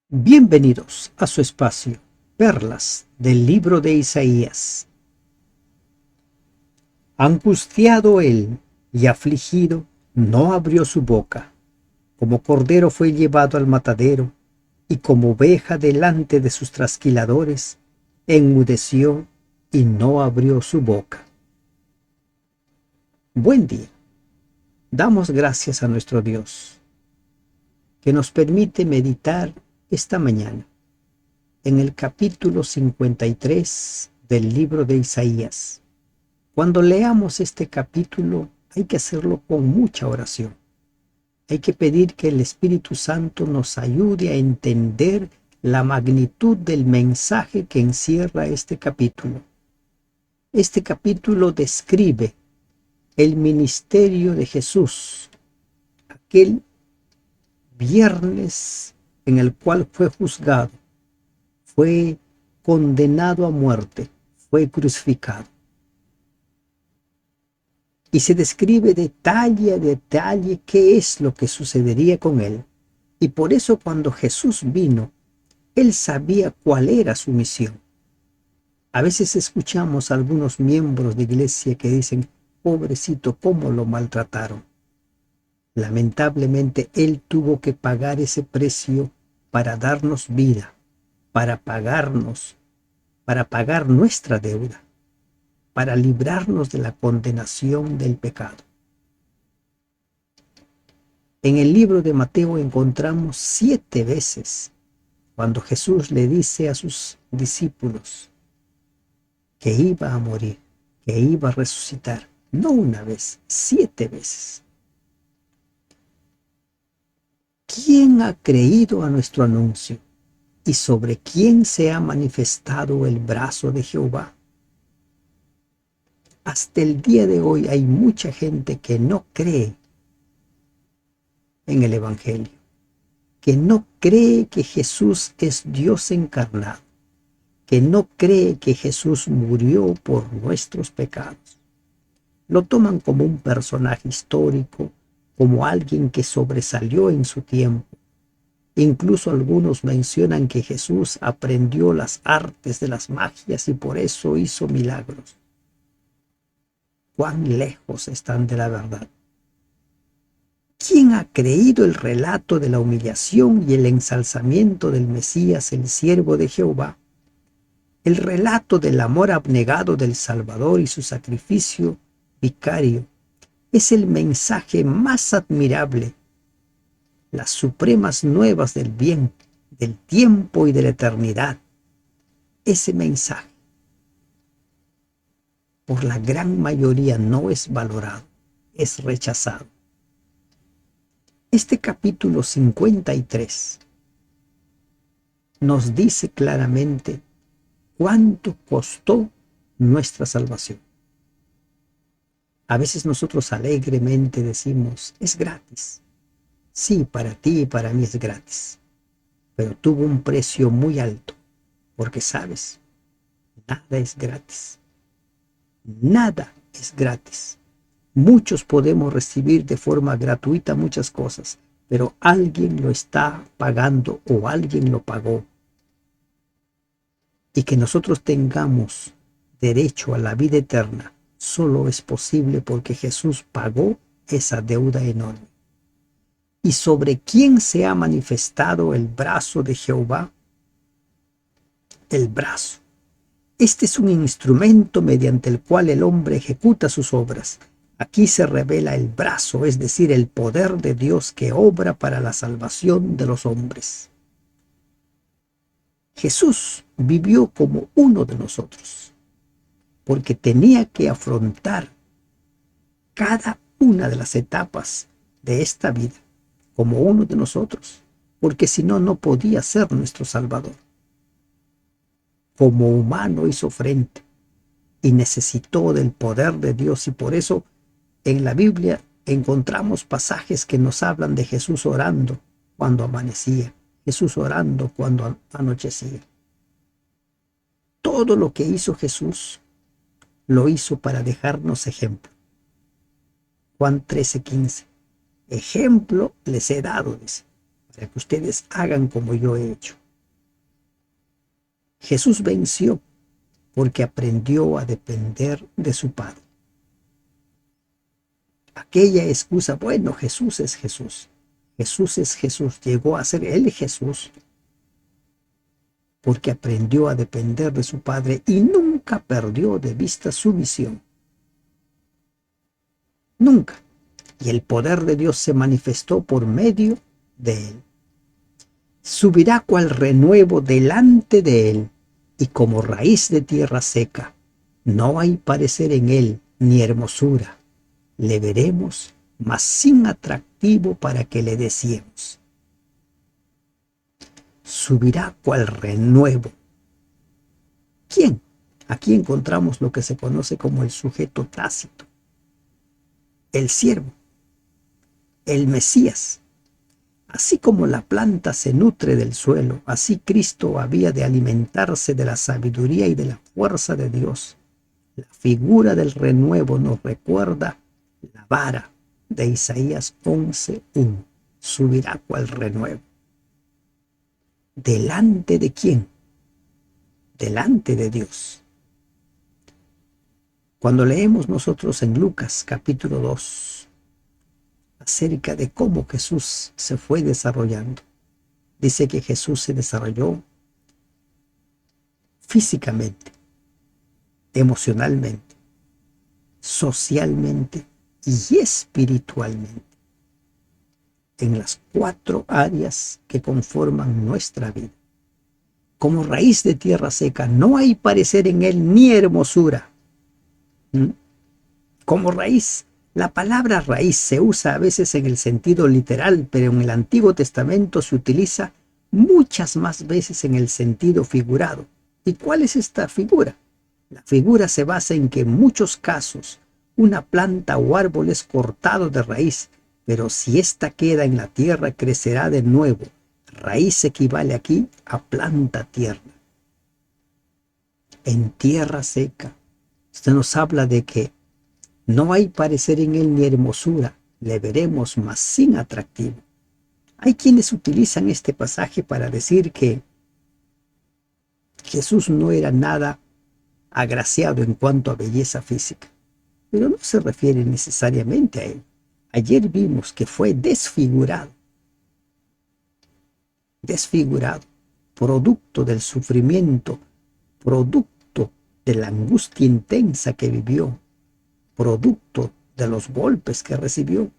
Bienvenidos a su espacio, Perlas del libro de Isaías. Angustiado él y afligido, no abrió su boca. Como cordero fue llevado al matadero, y como oveja delante de sus trasquiladores, enmudeció y no abrió su boca. Buen día. Damos gracias a nuestro Dios, que nos permite meditar esta mañana en el capítulo 53 del libro de Isaías. Cuando leamos este capítulo hay que hacerlo con mucha oración. Hay que pedir que el Espíritu Santo nos ayude a entender la magnitud del mensaje que encierra este capítulo. Este capítulo describe el ministerio de Jesús, aquel viernes en el cual fue juzgado, fue condenado a muerte, fue crucificado. Y se describe detalle a detalle qué es lo que sucedería con él. Y por eso cuando Jesús vino, él sabía cuál era su misión. A veces escuchamos a algunos miembros de iglesia que dicen, pobrecito, cómo lo maltrataron. Lamentablemente, él tuvo que pagar ese precio para darnos vida, para pagar nuestra deuda, para librarnos de la condenación del pecado. En el libro de Mateo encontramos 7 veces cuando Jesús le dice a sus discípulos que iba a morir, que iba a resucitar. No una vez, 7 veces. ¿Quién ha creído a nuestro anuncio? ¿Y sobre quién se ha manifestado el brazo de Jehová? Hasta el día de hoy hay mucha gente que no cree en el Evangelio, que no cree que Jesús es Dios encarnado, que no cree que Jesús murió por nuestros pecados. Lo toman como un personaje histórico, como alguien que sobresalió en su tiempo. Incluso algunos mencionan que Jesús aprendió las artes de las magias y por eso hizo milagros. ¿Cuán lejos están de la verdad? ¿Quién ha creído el relato de la humillación y el ensalzamiento del Mesías, el siervo de Jehová? El relato del amor abnegado del Salvador y su sacrificio vicario es el mensaje más admirable, las supremas nuevas del bien, del tiempo y de la eternidad. Ese mensaje, por la gran mayoría, no es valorado, es rechazado. Este capítulo 53 nos dice claramente cuánto costó nuestra salvación. A veces nosotros alegremente decimos, es gratis. Sí, para ti y para mí es gratis, pero tuvo un precio muy alto, porque sabes, nada es gratis. Nada es gratis. Muchos podemos recibir de forma gratuita muchas cosas, pero alguien lo está pagando o alguien lo pagó. Y que nosotros tengamos derecho a la vida eterna solo es posible porque Jesús pagó esa deuda enorme. ¿Y sobre quién se ha manifestado el brazo de Jehová? El brazo. Este es un instrumento mediante el cual el hombre ejecuta sus obras. Aquí se revela el brazo, es decir, el poder de Dios que obra para la salvación de los hombres. Jesús vivió como uno de nosotros, porque tenía que afrontar cada una de las etapas de esta vida como uno de nosotros, porque si no, no podía ser nuestro Salvador. Como humano hizo frente y necesitó del poder de Dios, y por eso en la Biblia encontramos pasajes que nos hablan de Jesús orando cuando amanecía, Jesús orando cuando anochecía. Todo lo que hizo Jesús lo hizo para dejarnos ejemplo. Juan 13:15. Ejemplo les he dado, dice, para que ustedes hagan como yo he hecho. Jesús venció porque aprendió a depender de su Padre. Aquella excusa, bueno, Jesús es Jesús. Jesús es Jesús. Llegó a ser Él Jesús porque aprendió a depender de su Padre y nunca perdió de vista su misión. Nunca. Y el poder de Dios se manifestó por medio de Él. Subirá cual renuevo delante de Él y como raíz de tierra seca. No hay parecer en Él ni hermosura. Le veremos, mas sin atractivo para que le deseemos. Subirá cual renuevo. ¿Quién? Aquí encontramos lo que se conoce como el sujeto tácito, el siervo, el Mesías. Así como la planta se nutre del suelo, así Cristo había de alimentarse de la sabiduría y de la fuerza de Dios. La figura del renuevo nos recuerda la vara de Isaías 11:1. Subirá cual renuevo. ¿Delante de quién? Delante de Dios. Cuando leemos nosotros en Lucas capítulo 2 acerca de cómo Jesús se fue desarrollando, dice que Jesús se desarrolló físicamente, emocionalmente, socialmente y espiritualmente, en las 4 áreas que conforman nuestra vida. Como raíz de tierra seca, no hay parecer en él ni hermosura. Como raíz, la palabra raíz se usa a veces en el sentido literal, pero en el Antiguo Testamento se utiliza muchas más veces en el sentido figurado. ¿Y cuál es esta figura? La figura se basa en que en muchos casos una planta o árbol es cortado de raíz, pero si ésta queda en la tierra crecerá de nuevo. Raíz equivale aquí a planta tierna. En tierra seca, usted nos habla de que no hay parecer en él ni hermosura, le veremos mas sin atractivo. Hay quienes utilizan este pasaje para decir que Jesús no era nada agraciado en cuanto a belleza física, pero no se refiere necesariamente a él. Ayer vimos que fue desfigurado, producto del sufrimiento, producto de la angustia intensa que vivió, producto de los golpes que recibió.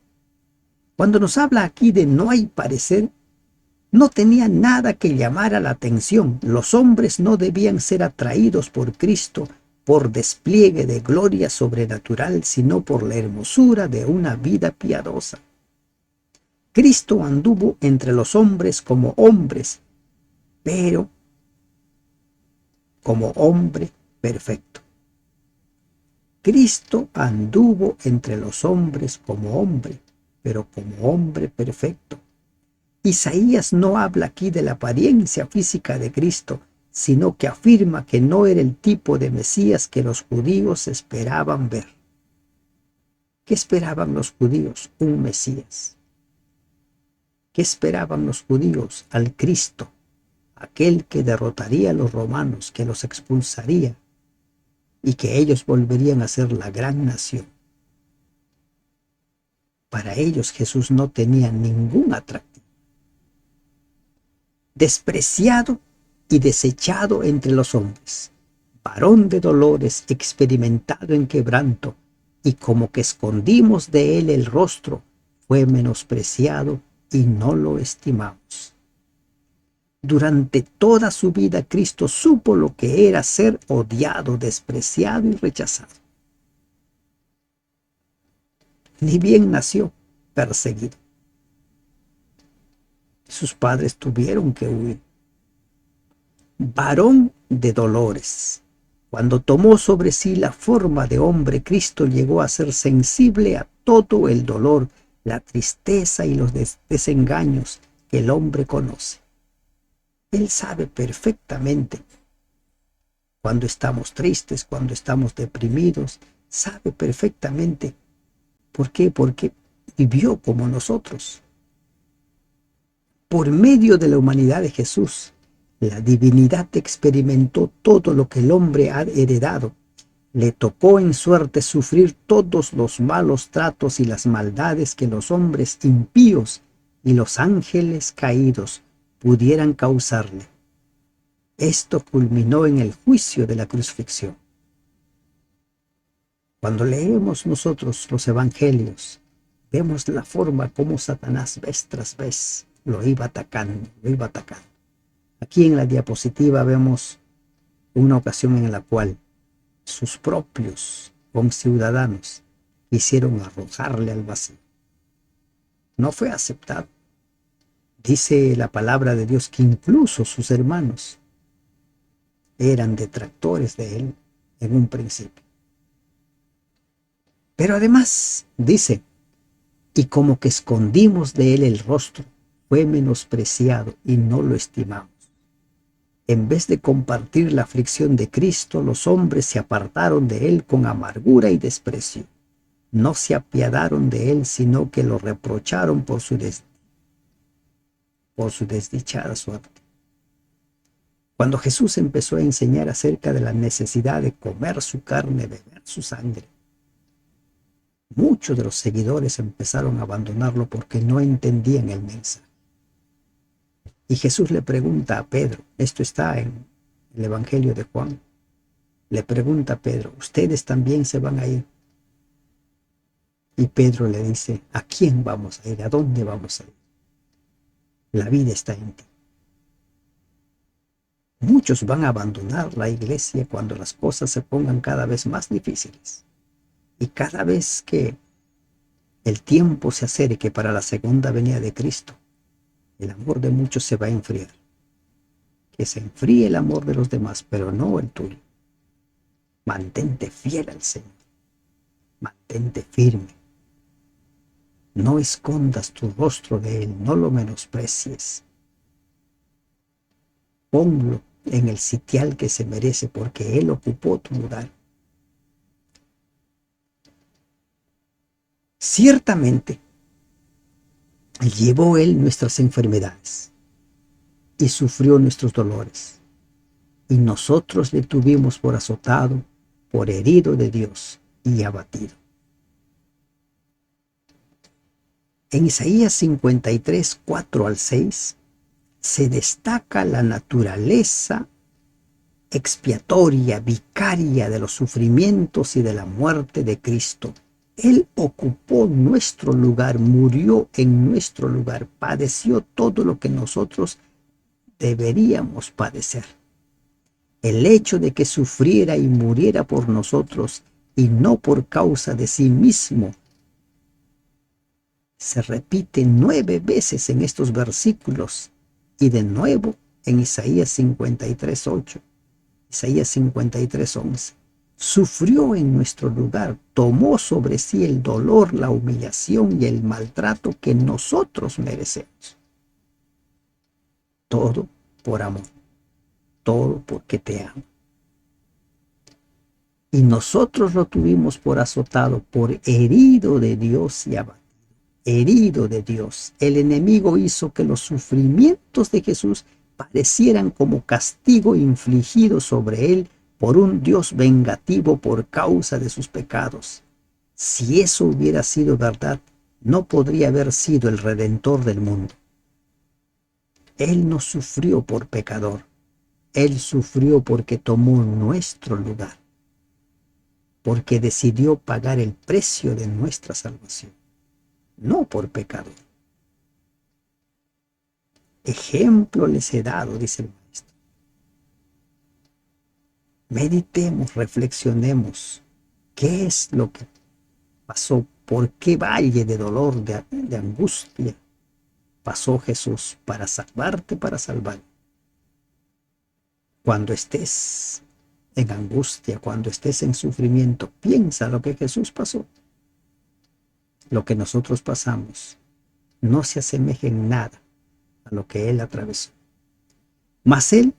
Cuando nos habla aquí de no hay parecer, no tenía nada que llamara la atención. Los hombres no debían ser atraídos por Cristo por despliegue de gloria sobrenatural, sino por la hermosura de una vida piadosa. Cristo anduvo entre los hombres como hombres, pero como hombre perfecto. Cristo anduvo entre los hombres como hombre, pero como hombre perfecto. Isaías no habla aquí de la apariencia física de Cristo, sino que afirma que no era el tipo de Mesías que los judíos esperaban ver. ¿Qué esperaban los judíos? Un Mesías. ¿Qué esperaban los judíos? Al Cristo, aquel que derrotaría a los romanos, que los expulsaría y que ellos volverían a ser la gran nación. Para ellos Jesús no tenía ningún atractivo. Despreciado y desechado entre los hombres, varón de dolores, experimentado en quebranto, y como que escondimos de él el rostro, fue menospreciado y no lo estimamos. Durante toda su vida Cristo supo lo que era ser odiado, despreciado y rechazado. Ni bien nació, perseguido. Sus padres tuvieron que huir. Varón de dolores. Cuando tomó sobre sí la forma de hombre, Cristo llegó a ser sensible a todo el dolor, la tristeza y los desengaños que el hombre conoce. Él sabe perfectamente cuando estamos tristes, cuando estamos deprimidos. Sabe perfectamente. ¿Por qué? Porque vivió como nosotros. Por medio de la humanidad de Jesús, la divinidad experimentó todo lo que el hombre ha heredado. Le tocó en suerte sufrir todos los malos tratos y las maldades que los hombres impíos y los ángeles caídos pudieran causarle. Esto culminó en el juicio de la crucifixión. Cuando leemos nosotros los evangelios, vemos la forma como Satanás vez tras vez lo iba atacando, lo iba atacando. Aquí en la diapositiva vemos una ocasión en la cual sus propios conciudadanos quisieron arrojarle al vacío. No fue aceptado. Dice la palabra de Dios que incluso sus hermanos eran detractores de él en un principio. Pero además dice, y como que escondimos de él el rostro, fue menospreciado y no lo estimamos. En vez de compartir la aflicción de Cristo, los hombres se apartaron de él con amargura y desprecio. No se apiadaron de él, sino que lo reprocharon por su desdichada suerte. Cuando Jesús empezó a enseñar acerca de la necesidad de comer su carne, beber su sangre, muchos de los seguidores empezaron a abandonarlo porque no entendían el mensaje. Y Jesús le pregunta a Pedro, esto está en el Evangelio de Juan, le pregunta a Pedro, ¿ustedes también se van a ir? Y Pedro le dice, ¿a quién vamos a ir? ¿A dónde vamos a ir? La vida está en ti. Muchos van a abandonar la iglesia cuando las cosas se pongan cada vez más difíciles. Y cada vez que el tiempo se acerque para la segunda venida de Cristo, el amor de muchos se va a enfriar. Que se enfríe el amor de los demás, pero no el tuyo. Mantente fiel al Señor. Mantente firme. No escondas tu rostro de Él, no lo menosprecies. Ponlo en el sitial que se merece, porque Él ocupó tu lugar. Ciertamente, llevó Él nuestras enfermedades y sufrió nuestros dolores. Y nosotros le tuvimos por azotado, por herido de Dios y abatido. En Isaías 53, 4 al 6, se destaca la naturaleza expiatoria, vicaria de los sufrimientos y de la muerte de Cristo. Él ocupó nuestro lugar, murió en nuestro lugar, padeció todo lo que nosotros deberíamos padecer. El hecho de que sufriera y muriera por nosotros y no por causa de sí mismo se repite 9 veces en estos versículos y de nuevo en Isaías 53, 8, Isaías 53, 11. Sufrió en nuestro lugar, tomó sobre sí el dolor, la humillación y el maltrato que nosotros merecemos. Todo por amor, todo porque te amo. Y nosotros lo tuvimos por azotado, por herido de Dios y abatido. Herido de Dios. El enemigo hizo que los sufrimientos de Jesús parecieran como castigo infligido sobre él por un Dios vengativo por causa de sus pecados. Si eso hubiera sido verdad, no podría haber sido el Redentor del mundo. Él no sufrió por pecador, Él sufrió porque tomó nuestro lugar, porque decidió pagar el precio de nuestra salvación, no por pecador. Ejemplo les he dado, dice el maestro. Meditemos, reflexionemos. ¿Qué es lo que pasó? ¿Por qué valle de dolor, de angustia pasó Jesús para salvarte, para salvar? Cuando estés en angustia, cuando estés en sufrimiento, piensa lo que Jesús pasó. Lo que nosotros pasamos no se asemeja en nada a lo que Él atravesó. Mas Él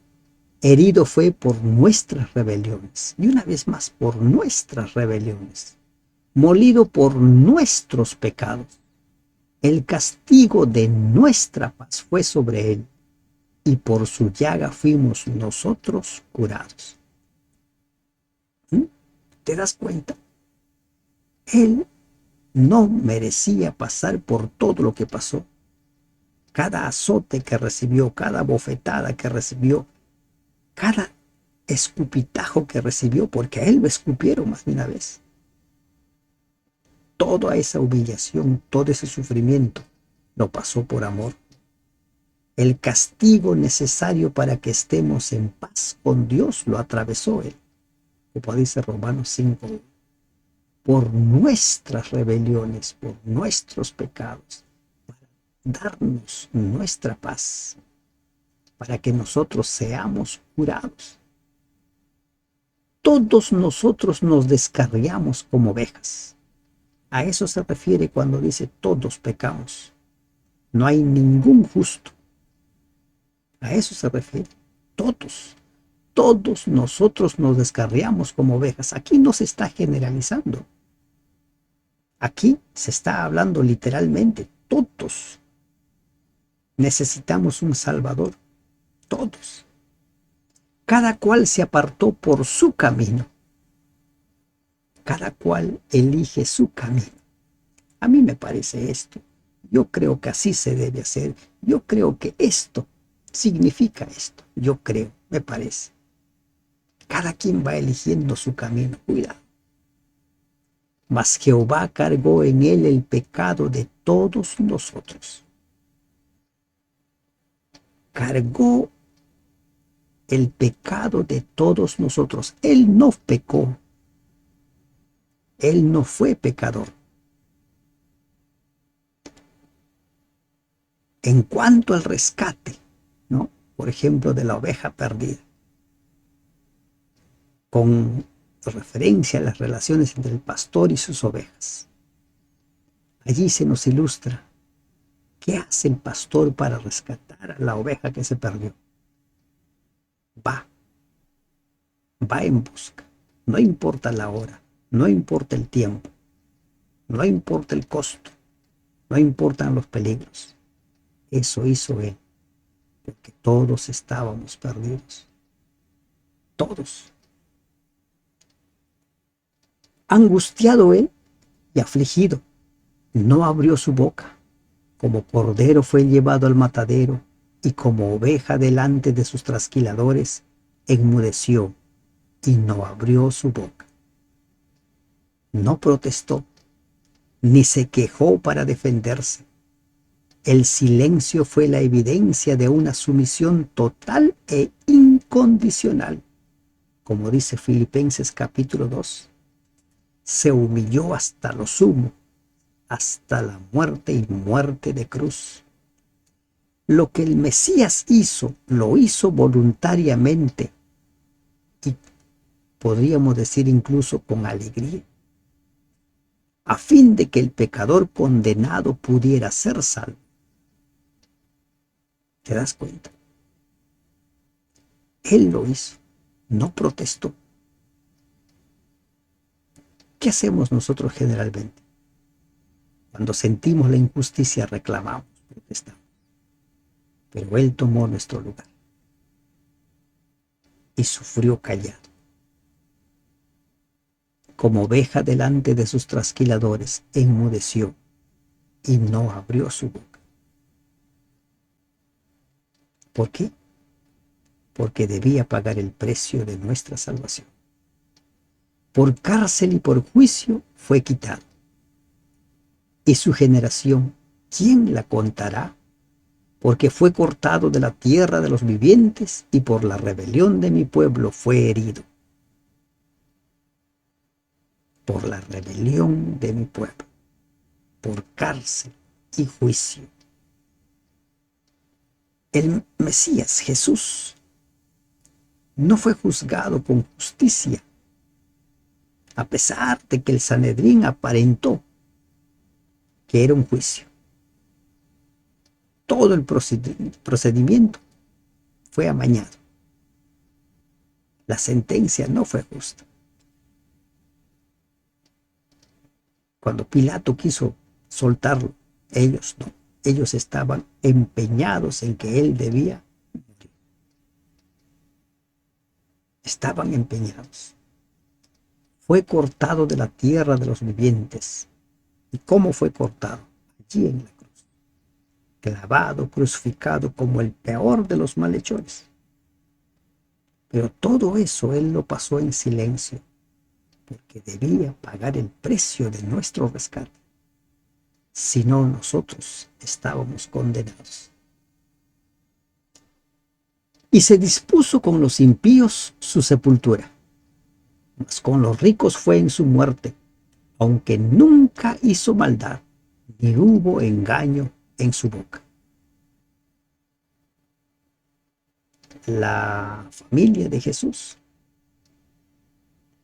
herido fue por nuestras rebeliones, y una vez más por nuestras rebeliones, molido por nuestros pecados. El castigo de nuestra paz fue sobre él, y por su llaga fuimos nosotros curados. ¿Mm? ¿Te das cuenta? Él no merecía pasar por todo lo que pasó. Cada azote que recibió, cada bofetada que recibió, cada escupitajo que recibió, porque a él lo escupieron más de una vez. Toda esa humillación, todo ese sufrimiento, lo pasó por amor. El castigo necesario para que estemos en paz con Dios lo atravesó él, como dice Romanos 5, por nuestras rebeliones, por nuestros pecados, para darnos nuestra paz, para que nosotros seamos curados. Todos nosotros nos descarriamos como ovejas. A eso se refiere cuando dice todos pecamos. No hay ningún justo. A eso se refiere. Todos. Todos nosotros nos descarriamos como ovejas. Aquí no se está generalizando. Aquí se está hablando literalmente. Todos necesitamos un Salvador. Todos. Cada cual se apartó por su camino. Cada cual elige su camino. A mí me parece esto. Yo creo que así se debe hacer. Yo creo que esto significa esto. Yo creo, me parece. Cada quien va eligiendo su camino. Cuidado. Mas Jehová cargó en él el pecado de todos nosotros. Cargó el pecado de todos nosotros. Él no pecó. Él no fue pecador. En cuanto al rescate, ¿no? Por ejemplo, de la oveja perdida, con referencia a las relaciones entre el pastor y sus ovejas. Allí se nos ilustra qué hace el pastor para rescatar a la oveja que se perdió. Va en busca. No importa la hora, no importa el tiempo, no importa el costo, no importan los peligros. Eso hizo él, porque todos estábamos perdidos. Todos. Angustiado él y afligido, no abrió su boca. Como cordero fue llevado al matadero, y como oveja delante de sus trasquiladores, enmudeció y no abrió su boca. No protestó, ni se quejó para defenderse. El silencio fue la evidencia de una sumisión total e incondicional. Como dice Filipenses capítulo 2, se humilló hasta lo sumo, hasta la muerte y muerte de cruz. Lo que el Mesías hizo, lo hizo voluntariamente y podríamos decir incluso con alegría, a fin de que el pecador condenado pudiera ser salvo. ¿Te das cuenta? Él lo hizo, no protestó. ¿Qué hacemos nosotros generalmente? Cuando sentimos la injusticia reclamamos, protestamos. Pero Él tomó nuestro lugar y sufrió callado. Como oveja delante de sus trasquiladores, enmudeció y no abrió su boca. ¿Por qué? Porque debía pagar el precio de nuestra salvación. Por cárcel y por juicio fue quitado. Y su generación, ¿quién la contará? Porque fue cortado de la tierra de los vivientes y por la rebelión de mi pueblo fue herido. Por la rebelión de mi pueblo, por cárcel y juicio. El Mesías, Jesús, no fue juzgado con justicia, a pesar de que el Sanedrín aparentó que era un juicio. Todo el procedimiento fue amañado. La sentencia no fue justa. Cuando Pilato quiso soltarlo, Ellos no. Ellos estaban empeñados en que él debía morir. Estaban empeñados. Fue cortado de la tierra de los vivientes. ¿Y cómo fue cortado? Allí en la cruz. Clavado, crucificado como el peor de los malhechores. Pero todo eso él lo pasó en silencio, porque debía pagar el precio de nuestro rescate. Si no, nosotros estábamos condenados. Y se dispuso con los impíos su sepultura, mas con los ricos fue en su muerte, aunque nunca hizo maldad, ni hubo engaño en su boca. La familia de Jesús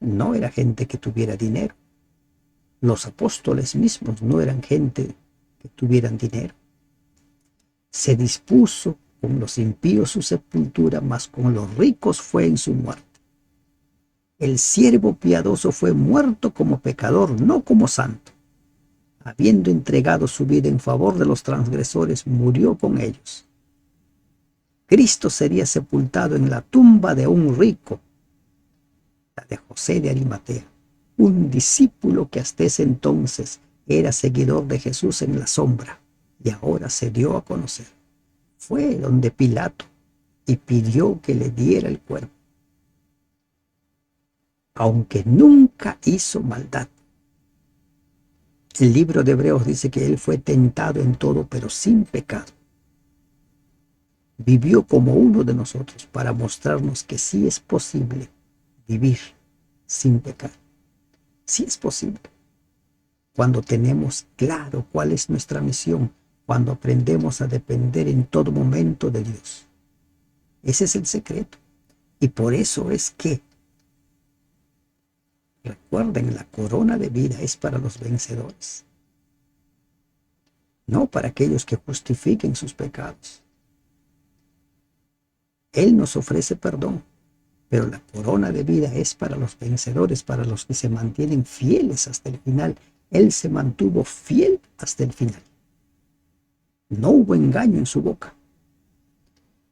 no era gente que tuviera dinero. Los apóstoles mismos no eran gente que tuvieran dinero. Se dispuso con los impíos su sepultura, mas con los ricos fue en su muerte. El siervo piadoso fue muerto como pecador, no como santo. Habiendo entregado su vida en favor de los transgresores, murió con ellos. Cristo sería sepultado en la tumba de un rico, la de José de Arimatea, un discípulo que hasta ese entonces era seguidor de Jesús en la sombra y ahora se dio a conocer. Fue donde Pilato y pidió que le diera el cuerpo, aunque nunca hizo maldad. El libro de Hebreos dice que él fue tentado en todo, pero sin pecado. Vivió como uno de nosotros para mostrarnos que sí es posible vivir sin pecado. Sí es posible. Cuando tenemos claro cuál es nuestra misión, cuando aprendemos a depender en todo momento de Dios. Ese es el secreto. Y por eso es que, recuerden, la corona de vida es para los vencedores, no para aquellos que justifiquen sus pecados. Él nos ofrece perdón, pero la corona de vida es para los vencedores, para los que se mantienen fieles hasta el final. Él se mantuvo fiel hasta el final. No hubo engaño en su boca.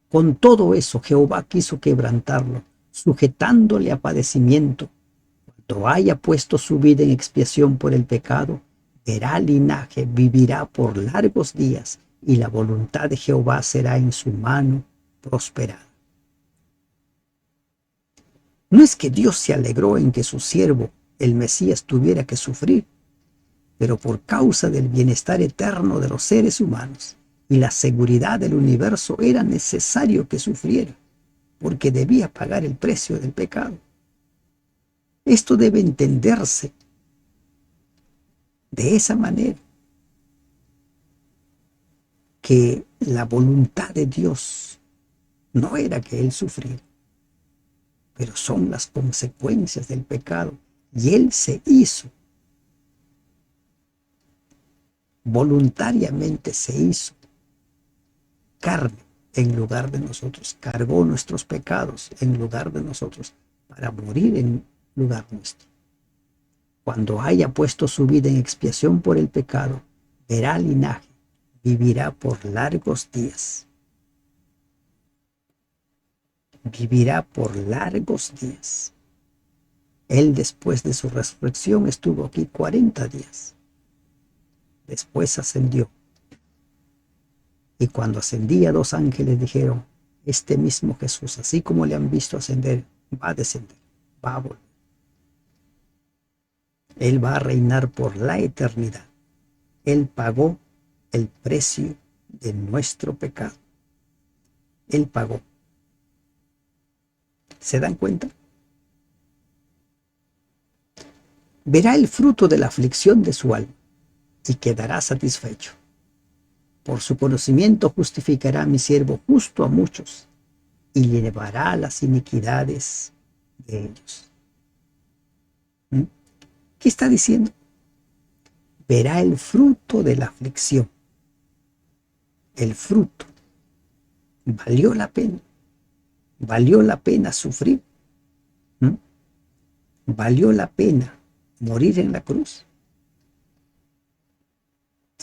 Con todo eso, Jehová quiso quebrantarlo, sujetándole a padecimiento. Cuando haya puesto su vida en expiación por el pecado, verá linaje, vivirá por largos días, y la voluntad de Jehová será en su mano prosperada. No es que Dios se alegró en que su siervo, el Mesías, tuviera que sufrir, pero por causa del bienestar eterno de los seres humanos y la seguridad del universo era necesario que sufriera, porque debía pagar el precio del pecado. Esto debe entenderse de esa manera, que la voluntad de Dios no era que Él sufriera, pero son las consecuencias del pecado, y Él se hizo, voluntariamente se hizo carne en lugar de nosotros, cargó nuestros pecados en lugar de nosotros, para morir en lugar nuestro. Cuando haya puesto su vida en expiación por el pecado, verá linaje, vivirá por largos días. Vivirá por largos días. Él, después de su resurrección, estuvo aquí 40 días. Después ascendió. Y cuando ascendía, 2 ángeles dijeron: este mismo Jesús, así como le han visto ascender, va a descender, va a volver. Él va a reinar por la eternidad. Él pagó el precio de nuestro pecado. Él pagó. ¿Se dan cuenta? Verá el fruto de la aflicción de su alma y quedará satisfecho. Por su conocimiento justificará a mi siervo justo a muchos y llevará las iniquidades de ellos. ¿Mm? ¿Qué está diciendo? Verá el fruto de la aflicción. El fruto. ¿Valió la pena? ¿Valió la pena sufrir? ¿Mm? ¿Valió la pena morir en la cruz?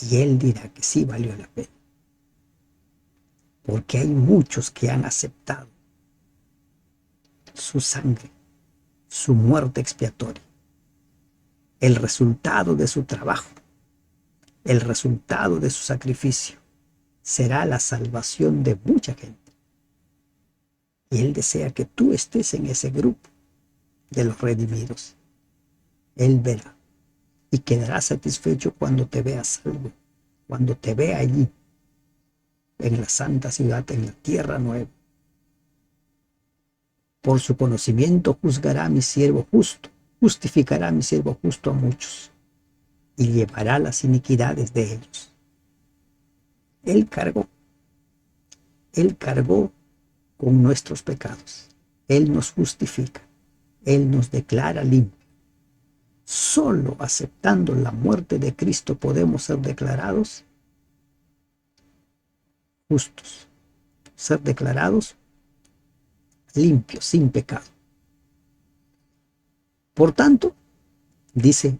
Y Él dirá que sí valió la pena. Porque hay muchos que han aceptado su sangre, su muerte expiatoria, el resultado de su trabajo, el resultado de su sacrificio, será la salvación de mucha gente. Y Él desea que tú estés en ese grupo de los redimidos. Él verá y quedará satisfecho cuando te vea salvo, cuando te vea allí, en la santa ciudad, en la tierra nueva. Por su conocimiento juzgará a mi siervo justo, justificará a mi siervo justo a muchos, y llevará las iniquidades de ellos. Él cargó con nuestros pecados. Él nos justifica, Él nos declara limpios. Solo aceptando la muerte de Cristo podemos ser declarados justos, ser declarados limpios, sin pecado. Por tanto, dice,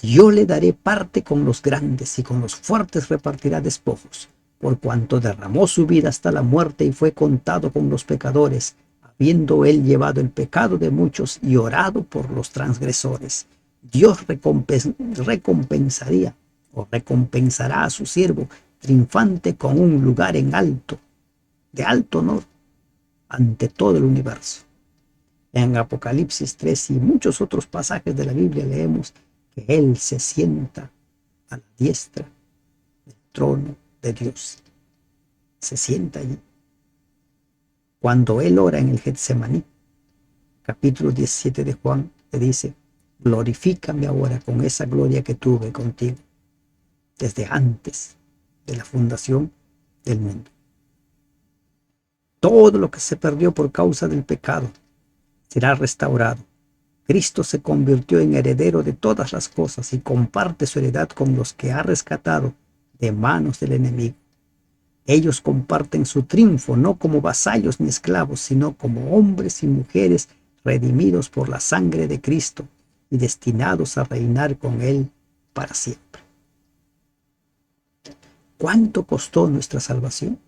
yo le daré parte con los grandes y con los fuertes repartirá despojos, por cuanto derramó su vida hasta la muerte y fue contado con los pecadores, habiendo él llevado el pecado de muchos y orado por los transgresores. Dios recompensaría o recompensará a su siervo triunfante con un lugar en alto, de alto honor, ante todo el universo. En Apocalipsis 3 y muchos otros pasajes de la Biblia leemos que Él se sienta a la diestra del trono de Dios. Se sienta allí. Cuando Él ora en el Getsemaní, capítulo 17 de Juan, le dice, glorifícame ahora con esa gloria que tuve contigo desde antes de la fundación del mundo. Todo lo que se perdió por causa del pecado será restaurado. Cristo se convirtió en heredero de todas las cosas y comparte su heredad con los que ha rescatado de manos del enemigo. Ellos comparten su triunfo no como vasallos ni esclavos, sino como hombres y mujeres redimidos por la sangre de Cristo y destinados a reinar con Él para siempre. ¿Cuánto costó nuestra salvación?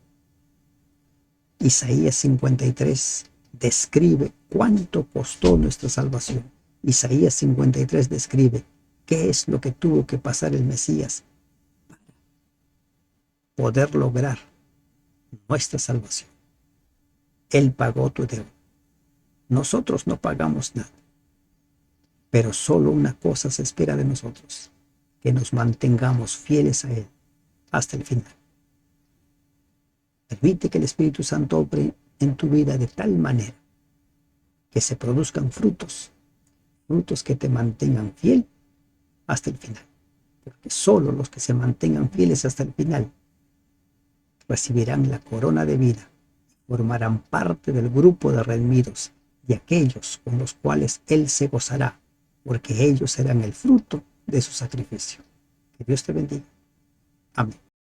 Isaías 53 describe cuánto costó nuestra salvación. Isaías 53 describe qué es lo que tuvo que pasar el Mesías para poder lograr nuestra salvación. Él pagó tu deuda. Nosotros no pagamos nada, pero solo una cosa se espera de nosotros, que nos mantengamos fieles a Él hasta el final. Permite que el Espíritu Santo obre en tu vida de tal manera que se produzcan frutos que te mantengan fiel hasta el final. Porque solo los que se mantengan fieles hasta el final recibirán la corona de vida, formarán parte del grupo de redimidos y aquellos con los cuales Él se gozará, porque ellos serán el fruto de su sacrificio. Que Dios te bendiga. Amén.